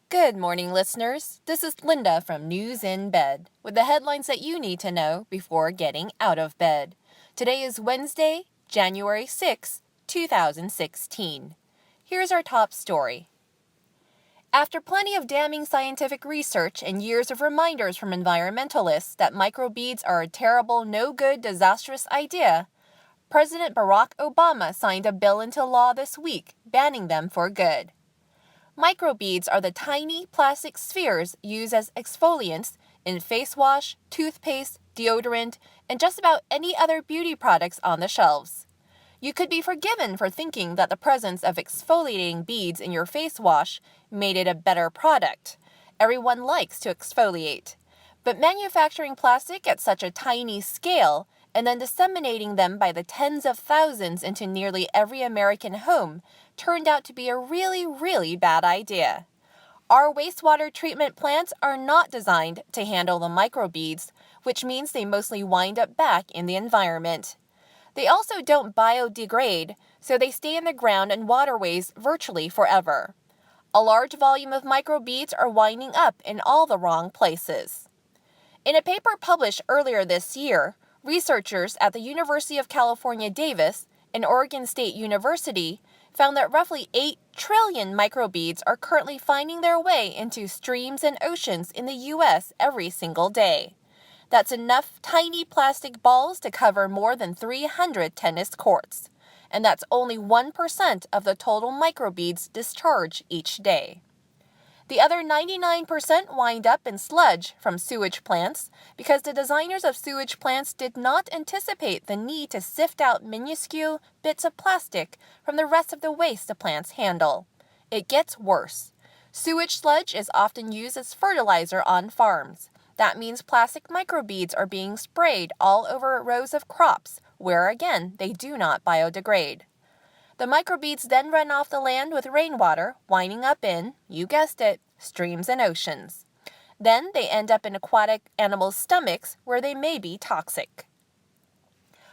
Good morning, listeners. This is Linda from News in Bed with the headlines that you need to know before getting out of bed. Today is Wednesday, January 6, 2016. Here's our top story. After plenty of damning scientific research and years of reminders from environmentalists that microbeads are a terrible, no-good, disastrous idea, President Barack Obama signed a bill into law this week banning them for good. Microbeads are the tiny plastic spheres used as exfoliants in face wash, toothpaste, deodorant, and just about any other beauty products on the shelves. You could be forgiven for thinking that the presence of exfoliating beads in your face wash made it a better product. Everyone likes to exfoliate. But manufacturing plastic at such a tiny scale and then disseminating them by the tens of thousands into nearly every American home turned out to be a really bad idea. Our wastewater treatment plants are not designed to handle the microbeads, which means they mostly wind up back in the environment. They also don't biodegrade, so they stay in the ground and waterways virtually forever. A large volume of microbeads are winding up in all the wrong places. In a paper published earlier this year, researchers at the University of California, Davis and Oregon State University found that roughly 8 trillion microbeads are currently finding their way into streams and oceans in the U.S. every single day. That's enough tiny plastic balls to cover more than 300 tennis courts. And that's only 1% of the total microbeads discharged each day. The other 99% wind up in sludge from sewage plants because the designers of sewage plants did not anticipate the need to sift out minuscule bits of plastic from the rest of the waste the plants handle. It gets worse. Sewage sludge is often used as fertilizer on farms. That means plastic microbeads are being sprayed all over rows of crops, where again they do not biodegrade. The microbeads then run off the land with rainwater, winding up in, you guessed it, streams and oceans. Then they end up in aquatic animals' stomachs where they may be toxic.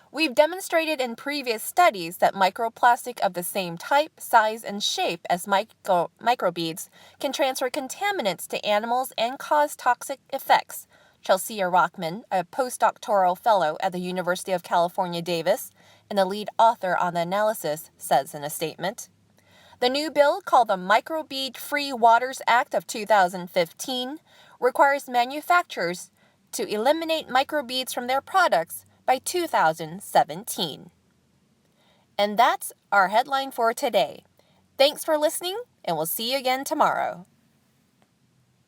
We've demonstrated in previous studies that microplastic of the same type, size, and shape as microbeads can transfer contaminants to animals and cause toxic effects. Chelsea Rockman, a postdoctoral fellow at the University of California, Davis, and the lead author on the analysis, says in a statement. The new bill, called the Microbead Free Waters Act of 2015, requires manufacturers to eliminate microbeads from their products by 2017. And that's our headline for today. Thanks for listening, and we'll see you again tomorrow.